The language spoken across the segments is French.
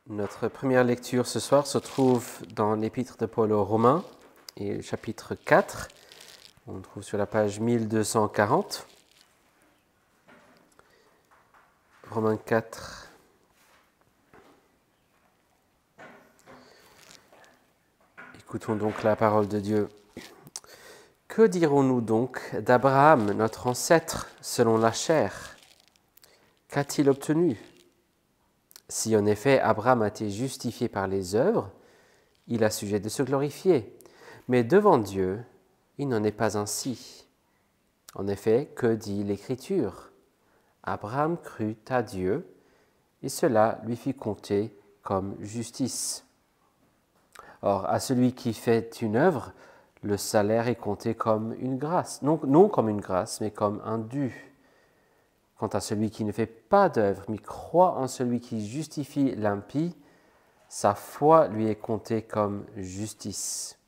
Notre première lecture ce soir se trouve dans l'épître de Paul aux Romains, et chapitre 4. On trouve sur la page 1240. Romains 4. Écoutons donc la parole de Dieu. Que dirons-nous donc d'Abraham, notre ancêtre, selon la chair? Qu'a-t-il obtenu? Si en effet Abraham a été justifié par les œuvres, il a sujet de se glorifier. Mais devant Dieu, il n'en est pas ainsi. En effet, que dit l'Écriture? Abraham crut à Dieu, et cela lui fut compté comme justice. Or, à celui qui fait une œuvre, le salaire est compté comme une grâce. Non comme une grâce, mais comme un dû. Quant à celui qui ne fait pas d'œuvre, mais croit en celui qui justifie l'impie, sa foi lui est comptée comme justice.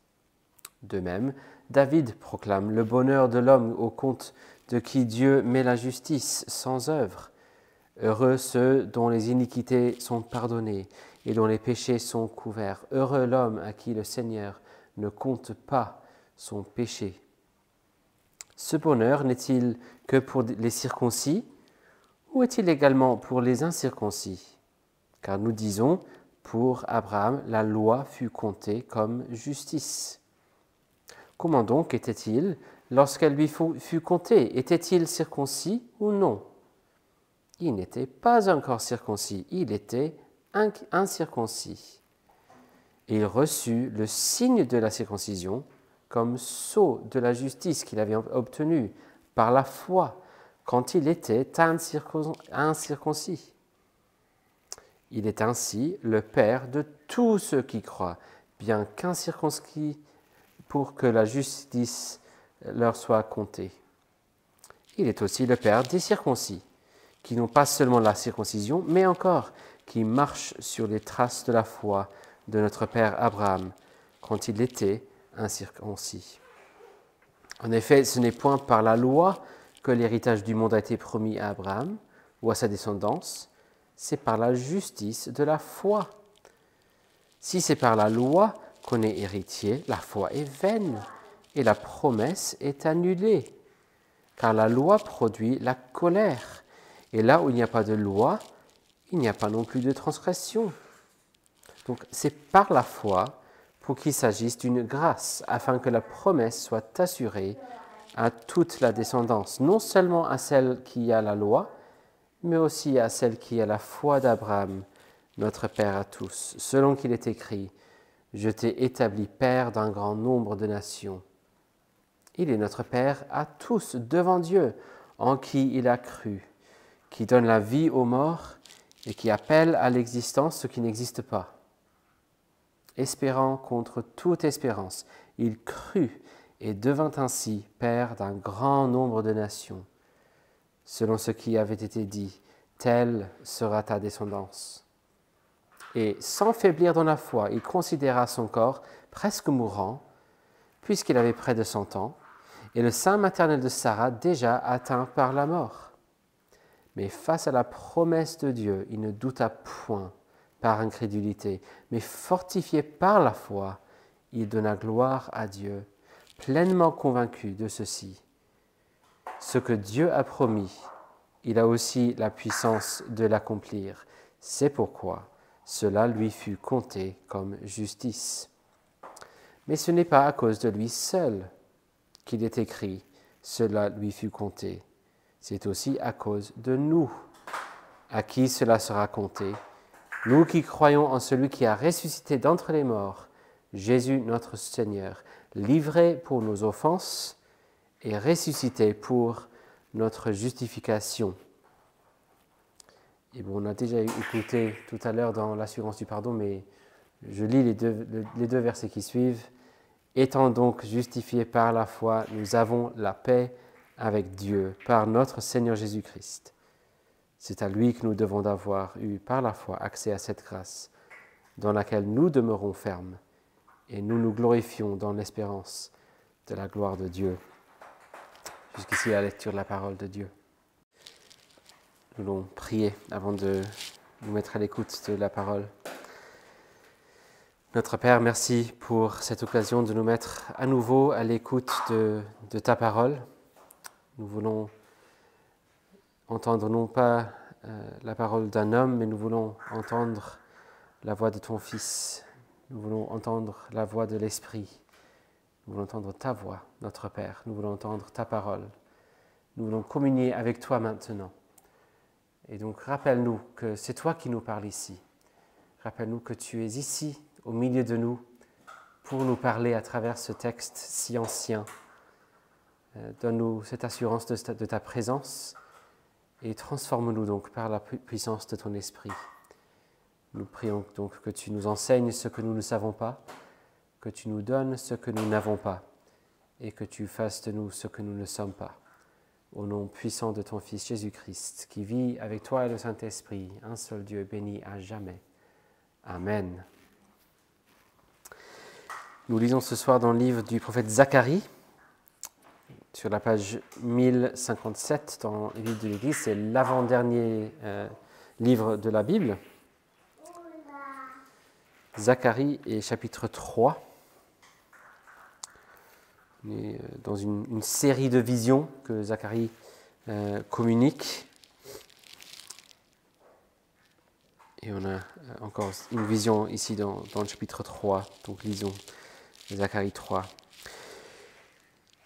De même, David proclame le bonheur de l'homme au compte de qui Dieu met la justice sans œuvre. Heureux ceux dont les iniquités sont pardonnées et dont les péchés sont couverts. Heureux l'homme à qui le Seigneur ne compte pas son péché. Ce bonheur n'est-il que pour les circoncis ou est-il également pour les incirconcis? Car nous disons, pour Abraham, la loi fut comptée comme justice. Comment donc était-il lorsqu'elle lui fut comptée? Était-il circoncis ou non? Il n'était pas encore circoncis, il était incirconcis. Il reçut le signe de la circoncision comme sceau de la justice qu'il avait obtenu par la foi quand il était incirconcis. Il est ainsi le Père de tous ceux qui croient, bien qu'incirconcis, pour que la justice leur soit comptée. Il est aussi le Père des circoncis, qui n'ont pas seulement la circoncision, mais encore qui marchent sur les traces de la foi de notre Père Abraham, quand il était incirconcis. En effet, ce n'est point par la loi que l'héritage du monde a été promis à Abraham ou à sa descendance, c'est par la justice de la foi. Si c'est par la loi qu'on est héritier, la foi est vaine et la promesse est annulée, car la loi produit la colère. Et là où il n'y a pas de loi, il n'y a pas non plus de transgression. Donc c'est par la foi pour qu'il s'agisse d'une grâce, afin que la promesse soit assurée à toute la descendance, non seulement à celle qui a la loi, mais aussi à celle qui a la foi d'Abraham, notre Père à tous, selon qu'il est écrit, « Je t'ai établi Père d'un grand nombre de nations ». Il est notre Père à tous devant Dieu, en qui il a cru, qui donne la vie aux morts et qui appelle à l'existence ce qui n'existe pas. Espérant contre toute espérance, il crut et devint ainsi Père d'un grand nombre de nations, selon ce qui avait été dit, telle sera ta descendance. Et sans faiblir dans la foi, il considéra son corps presque mourant, puisqu'il avait près de 100 ans, et le sein maternel de Sarah déjà atteint par la mort. Mais face à la promesse de Dieu, il ne douta point par incrédulité, mais fortifié par la foi, il donna gloire à Dieu, pleinement convaincu de ceci. Ce que Dieu a promis, il a aussi la puissance de l'accomplir. C'est pourquoi cela lui fut compté comme justice. Mais ce n'est pas à cause de lui seul qu'il est écrit, cela lui fut compté. C'est aussi à cause de nous, à qui cela sera compté. Nous qui croyons en celui qui a ressuscité d'entre les morts, Jésus notre Seigneur, livré pour nos offenses et ressuscité pour notre justification. Et bon, on a déjà écouté tout à l'heure dans l'assurance du pardon, mais je lis les deux versets qui suivent. Étant donc justifiés par la foi, nous avons la paix avec Dieu par notre Seigneur Jésus-Christ. C'est à lui que nous devons d'avoir eu par la foi accès à cette grâce, dans laquelle nous demeurons fermes, et nous nous glorifions dans l'espérance de la gloire de Dieu. Jusqu'ici la lecture de la parole de Dieu. Nous allons prier avant de nous mettre à l'écoute de la parole. Notre Père, merci pour cette occasion de nous mettre à nouveau à l'écoute de ta parole. Nous voulons entendre non pas la parole d'un homme, mais nous voulons entendre la voix de ton Fils. Nous voulons entendre la voix de l'Esprit. Nous voulons entendre ta voix, notre Père. Nous voulons entendre ta parole. Nous voulons communier avec toi maintenant. Et donc, rappelle-nous que c'est toi qui nous parles ici. Rappelle-nous que tu es ici, au milieu de nous, pour nous parler à travers ce texte si ancien. Donne-nous cette assurance de ta présence et transforme-nous donc par la puissance de ton esprit. Nous prions donc que tu nous enseignes ce que nous ne savons pas, que tu nous donnes ce que nous n'avons pas et que tu fasses de nous ce que nous ne sommes pas. Au nom puissant de ton Fils Jésus-Christ, qui vit avec toi et le Saint-Esprit, un seul Dieu béni à jamais. Amen. Nous lisons ce soir dans le livre du prophète Zacharie, sur la page 1057 dans les livres de l'Église. C'est l'avant-dernier livre de la Bible. Zacharie et chapitre 3. On est dans une série de visions que Zacharie communique. Et on a encore une vision ici dans le chapitre 3. Donc lisons Zacharie 3.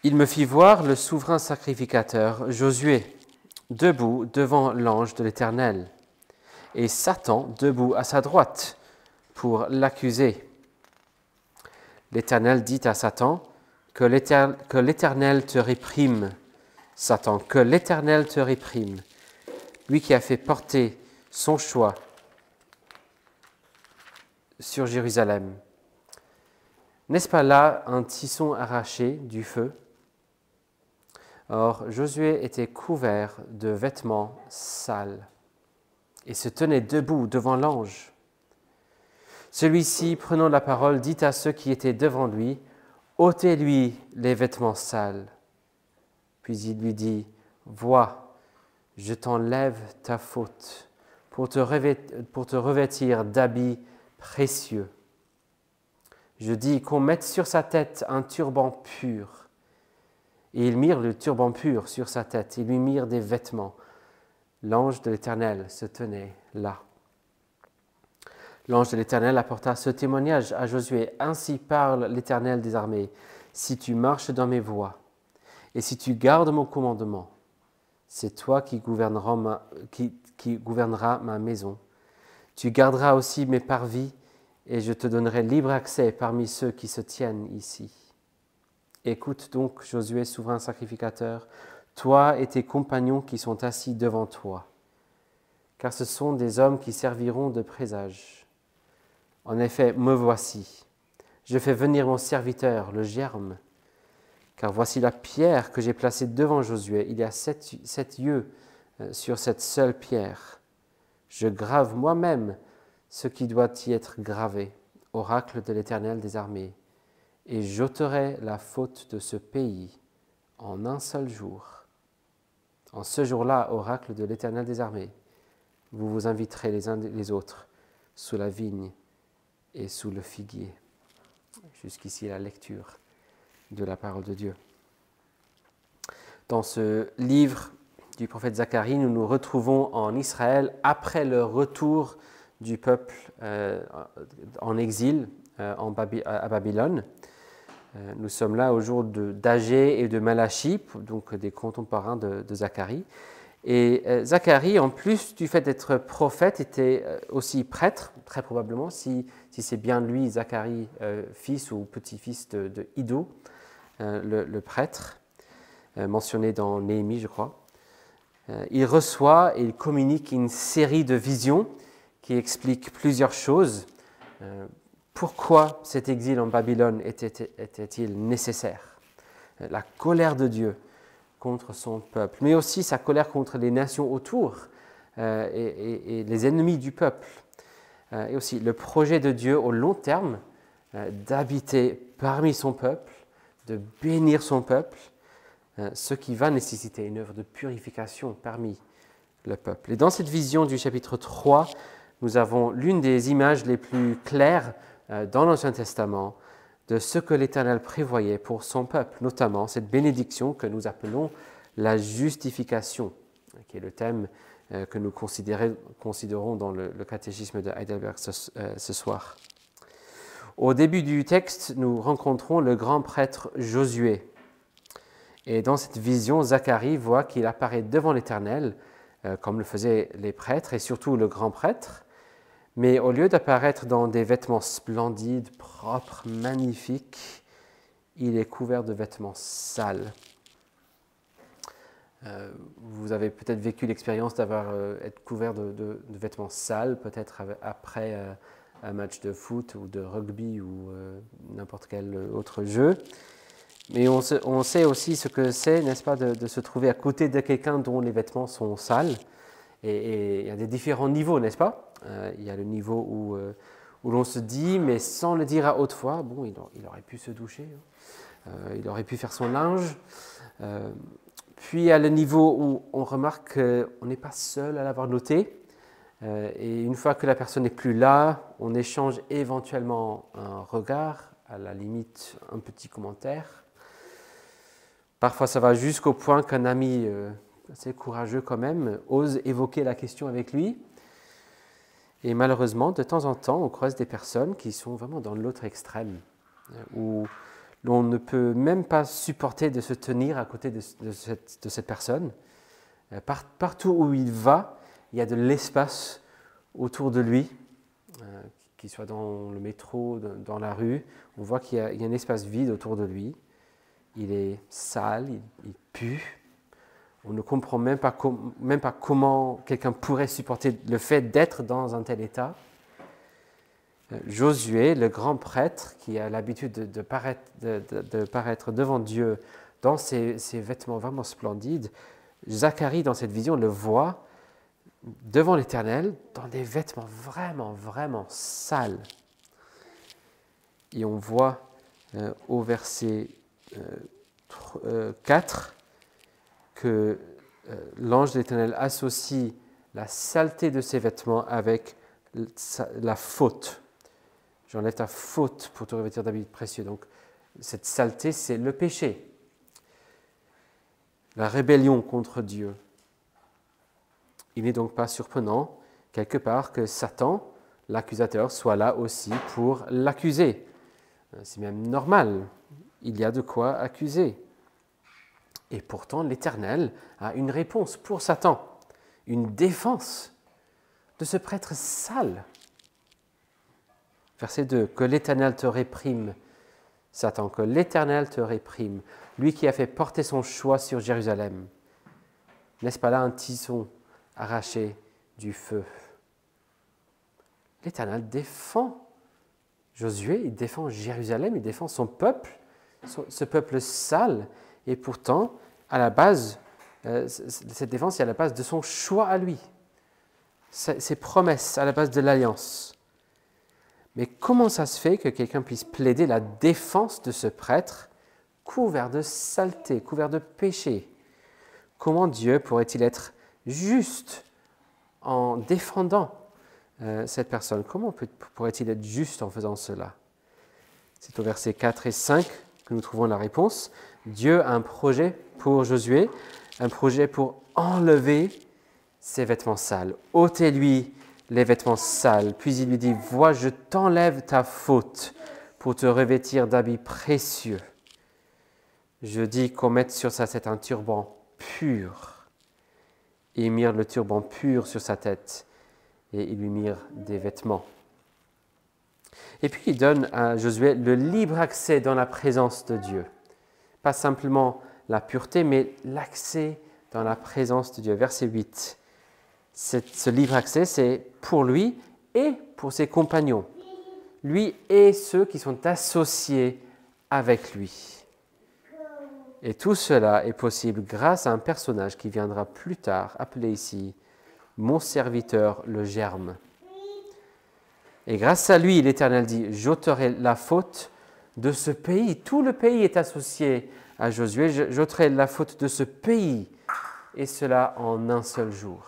Il me fit voir le souverain sacrificateur Josué, debout devant l'ange de l'Éternel, et Satan debout à sa droite pour l'accuser. L'Éternel dit à Satan, que l'Éternel te réprime, Satan, que l'Éternel te réprime, lui qui a fait porter son choix sur Jérusalem. N'est-ce pas là un tisson arraché du feu? Or, Josué était couvert de vêtements sales et se tenait debout devant l'ange. Celui-ci, prenant la parole, dit à ceux qui étaient devant lui, « ôtez-lui les vêtements sales. » Puis il lui dit, « Vois, je t'enlève ta faute pour te revêtir d'habits précieux. Je dis qu'on mette sur sa tête un turban pur. » Et ils mirent le turban pur sur sa tête, et lui mirent des vêtements. L'ange de l'Éternel se tenait là. L'ange de l'Éternel apporta ce témoignage à Josué. « Ainsi parle l'Éternel des armées, si tu marches dans mes voies, et si tu gardes mon commandement, c'est toi qui gouverneras ma maison. Tu garderas aussi mes parvis, et je te donnerai libre accès parmi ceux qui se tiennent ici. Écoute donc, Josué, souverain sacrificateur, toi et tes compagnons qui sont assis devant toi, car ce sont des hommes qui serviront de présage. En effet, me voici. Je fais venir mon serviteur, le germe, car voici la pierre que j'ai placée devant Josué. Il y a sept yeux sur cette seule pierre. Je grave moi-même ce qui doit y être gravé, oracle de l'Éternel des armées. Et j'ôterai la faute de ce pays en un seul jour. En ce jour-là, oracle de l'Éternel des armées, vous vous inviterez les uns les autres sous la vigne et sous le figuier. Jusqu'ici, la lecture de la parole de Dieu. Dans ce livre du prophète Zacharie, nous nous retrouvons en Israël après le retour du peuple en exil à Babylone. Nous sommes là au jour d'Agé et de Malachie, donc des contemporains de Zacharie. Et Zacharie, en plus du fait d'être prophète, était aussi prêtre, très probablement, si c'est bien lui, Zacharie, fils ou petit-fils de Iddo, le prêtre, mentionné dans Néhémie, je crois. Il reçoit et il communique une série de visions qui expliquent plusieurs choses. Pourquoi cet exil en Babylone était-il nécessaire? La colère de Dieu contre son peuple, mais aussi sa colère contre les nations autour et les ennemis du peuple. Et aussi le projet de Dieu au long terme d'habiter parmi son peuple, de bénir son peuple, ce qui va nécessiter une œuvre de purification parmi le peuple. Et dans cette vision du chapitre 3, nous avons l'une des images les plus claires dans l'Ancien Testament de ce que l'Éternel prévoyait pour son peuple, notamment cette bénédiction que nous appelons la justification, qui est le thème que nous considérons dans le catéchisme de Heidelberg ce soir. Au début du texte, nous rencontrons le grand prêtre Josué. Et dans cette vision, Zacharie voit qu'il apparaît devant l'Éternel, comme le faisaient les prêtres, et surtout le grand prêtre, mais au lieu d'apparaître dans des vêtements splendides, propres, magnifiques, il est couvert de vêtements sales. Vous avez peut-être vécu l'expérience d'être couvert de vêtements sales, peut-être après un match de foot ou de rugby ou n'importe quel autre jeu. Mais on sait aussi ce que c'est, n'est-ce pas, de se trouver à côté de quelqu'un dont les vêtements sont sales. Et il y a des différents niveaux, n'est-ce pas? Il y a le niveau où l'on se dit, mais sans le dire à haute voix, bon, il aurait pu se doucher, il aurait pu faire son linge. Puis il y a le niveau où on remarque qu'on n'est pas seul à l'avoir noté. Et une fois que la personne n'est plus là, on échange éventuellement un regard, à la limite un petit commentaire. Parfois ça va jusqu'au point qu'un ami assez courageux quand même ose évoquer la question avec lui. Et malheureusement, de temps en temps, on croise des personnes qui sont vraiment dans l'autre extrême, où l'on ne peut même pas supporter de se tenir à côté de cette personne. Partout où il va, il y a de l'espace autour de lui, qu'il soit dans le métro, dans la rue. On voit qu'il y a un espace vide autour de lui. Il est sale, il pue. On ne comprend même pas comment quelqu'un pourrait supporter le fait d'être dans un tel état. Josué, le grand prêtre, qui a l'habitude de paraître devant Dieu dans ses vêtements vraiment splendides, Zacharie, dans cette vision, le voit devant l'Éternel dans des vêtements vraiment, vraiment sales. Et on voit au verset 4 que l'ange de l'Éternel associe la saleté de ses vêtements avec la faute. J'enlève ta faute pour te revêtir d'habits précieux. Donc, cette saleté, c'est le péché, la rébellion contre Dieu. Il n'est donc pas surprenant, quelque part, que Satan, l'accusateur, soit là aussi pour l'accuser. C'est même normal, il y a de quoi accuser. Et pourtant, l'Éternel a une réponse pour Satan, une défense de ce prêtre sale. Verset 2, que l'Éternel te réprime, Satan, que l'Éternel te réprime, lui qui a fait porter son choix sur Jérusalem. N'est-ce pas là un tisson arraché du feu? L'Éternel défend Josué, il défend Jérusalem, il défend son peuple, ce peuple sale, et pourtant, à la base, cette défense est à la base de son choix à lui, ses promesses à la base de l'alliance. Mais comment ça se fait que quelqu'un puisse plaider la défense de ce prêtre couvert de saleté, couvert de péché? Comment Dieu pourrait-il être juste en défendant cette personne? Comment pourrait-il être juste en faisant cela? C'est au verset 4 et 5 que nous trouvons la réponse. Dieu a un projet pour Josué, un projet pour enlever ses vêtements sales. Ôtez-lui les vêtements sales. Puis il lui dit, vois, je t'enlève ta faute pour te revêtir d'habits précieux. Je dis qu'on mette sur sa tête un turban pur. Et ils mirent le turban pur sur sa tête et ils lui mirent des vêtements. Et puis il donne à Josué le libre accès dans la présence de Dieu. Pas simplement la pureté, mais l'accès dans la présence de Dieu. Verset 8. Ce libre accès, c'est pour lui et pour ses compagnons. Lui et ceux qui sont associés avec lui. Et tout cela est possible grâce à un personnage qui viendra plus tard, appelé ici mon serviteur le Germe. Et grâce à lui, l'Éternel dit, j'ôterai la faute de ce pays. Tout le pays est associé à Josué. J'ôterai la faute de ce pays, et cela en un seul jour.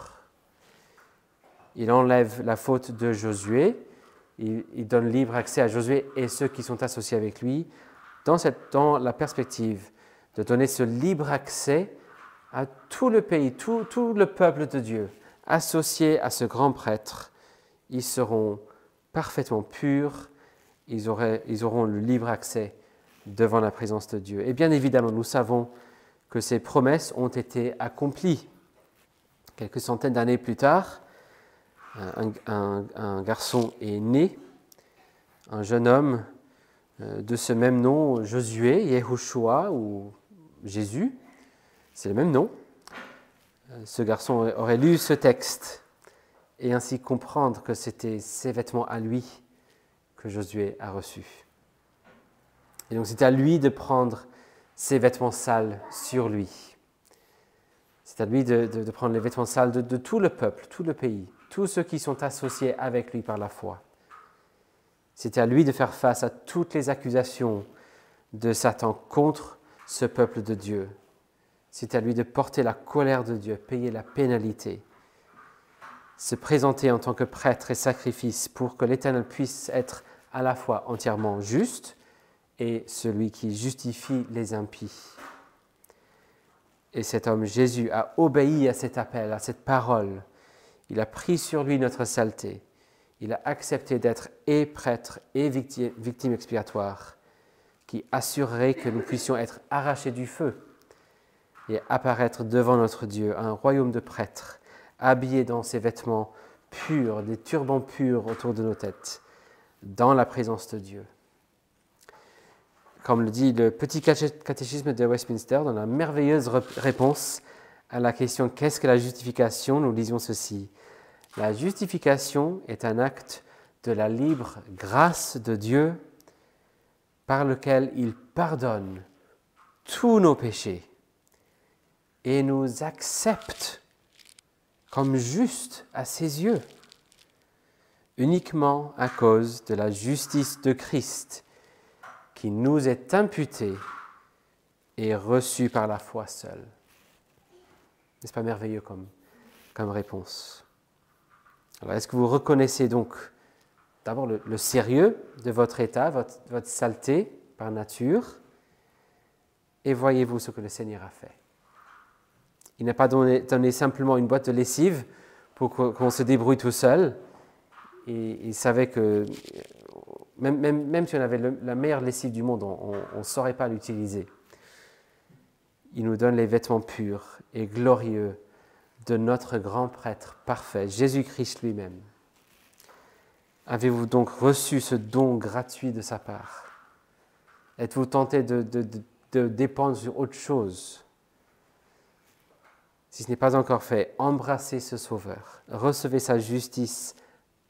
Il enlève la faute de Josué, il donne libre accès à Josué et ceux qui sont associés avec lui, dans la perspective de donner ce libre accès à tout le pays, tout le peuple de Dieu, associés à ce grand prêtre. Ils seront parfaitement purs, ils auront le libre accès devant la présence de Dieu. Et bien évidemment, nous savons que ces promesses ont été accomplies. Quelques centaines d'années plus tard, un garçon est né, un jeune homme de ce même nom, Josué, Yehoshua ou Jésus, c'est le même nom. Ce garçon aurait lu ce texte et ainsi comprendre que c'était ses vêtements à lui que Josué a reçus. Et donc c'est à lui de prendre ses vêtements sales sur lui. C'est à lui de prendre les vêtements sales de tout le peuple, tout le pays, tous ceux qui sont associés avec lui par la foi. C'est à lui de faire face à toutes les accusations de Satan contre ce peuple de Dieu. C'est à lui de porter la colère de Dieu, payer la pénalité, se présenter en tant que prêtre et sacrifice pour que l'Éternel puisse être à la fois entièrement juste et celui qui justifie les impies. Et cet homme, Jésus, a obéi à cet appel, à cette parole. Il a pris sur lui notre saleté. Il a accepté d'être et prêtre et victime expiatoire, qui assurerait que nous puissions être arrachés du feu et apparaître devant notre Dieu, un royaume de prêtres, habillés dans ses vêtements purs, des turbans purs autour de nos têtes, dans la présence de Dieu. Comme le dit le petit catéchisme de Westminster, dans la merveilleuse réponse à la question « Qu'est-ce que la justification ?», nous lisions ceci. La justification est un acte de la libre grâce de Dieu par lequel il pardonne tous nos péchés et nous accepte comme justes à ses yeux, uniquement à cause de la justice de Christ qui nous est imputée et reçue par la foi seule. N'est-ce pas merveilleux comme réponse? Alors, est-ce que vous reconnaissez donc d'abord le sérieux de votre état, votre saleté par nature, et voyez-vous ce que le Seigneur a fait? Il n'a pas donné simplement une boîte de lessive pour qu'on se débrouille tout seul. Et il savait que même si on avait la meilleure lessive du monde, on ne saurait pas l'utiliser. Il nous donne les vêtements purs et glorieux de notre grand prêtre parfait, Jésus-Christ lui-même. Avez-vous donc reçu ce don gratuit de sa part? Êtes-vous tenté de dépendre sur autre chose? Si ce n'est pas encore fait, embrassez ce Sauveur, recevez sa justice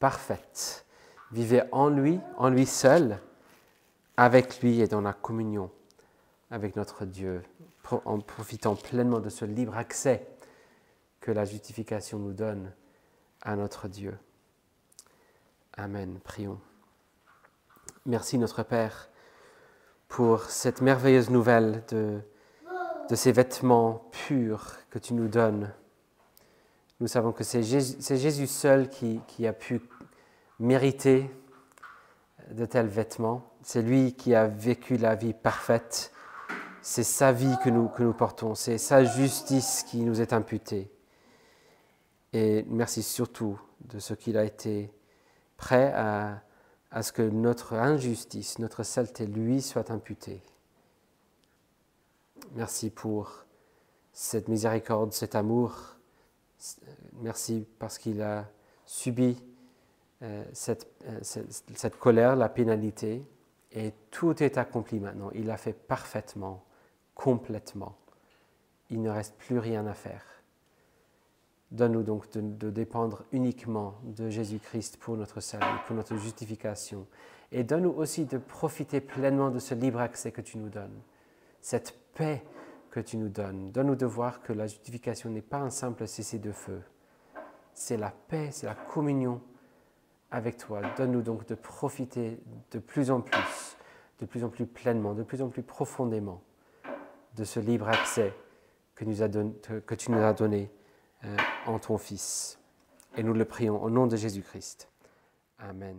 parfaite, vivez en lui seul, avec lui et dans la communion avec notre Dieu, en profitant pleinement de ce libre accès que la justification nous donne à notre Dieu. Amen. Prions. Merci notre Père pour cette merveilleuse nouvelle de ces vêtements purs que tu nous donnes. Nous savons que c'est Jésus seul qui a pu mériter de tels vêtements. C'est lui qui a vécu la vie parfaite. C'est sa vie que nous portons. C'est sa justice qui nous est imputée. Et merci surtout de ce qu'il a été prêt à ce que notre injustice, notre saleté, lui soit imputée. Merci pour cette miséricorde, cet amour. Merci parce qu'il a subi cette colère, la pénalité, et tout est accompli maintenant. Il l'a fait parfaitement, complètement. Il ne reste plus rien à faire. Donne-nous donc de dépendre uniquement de Jésus-Christ pour notre salut, pour notre justification. Et donne-nous aussi de profiter pleinement de ce libre accès que tu nous donnes, cette paix que tu nous donnes. Donne-nous de voir que la justification n'est pas un simple cessez-le-feu. C'est la paix, c'est la communion avec toi. Donne-nous donc de profiter de plus en plus pleinement, de plus en plus profondément de ce libre accès que tu nous as donné en ton Fils. Et nous le prions au nom de Jésus-Christ. Amen.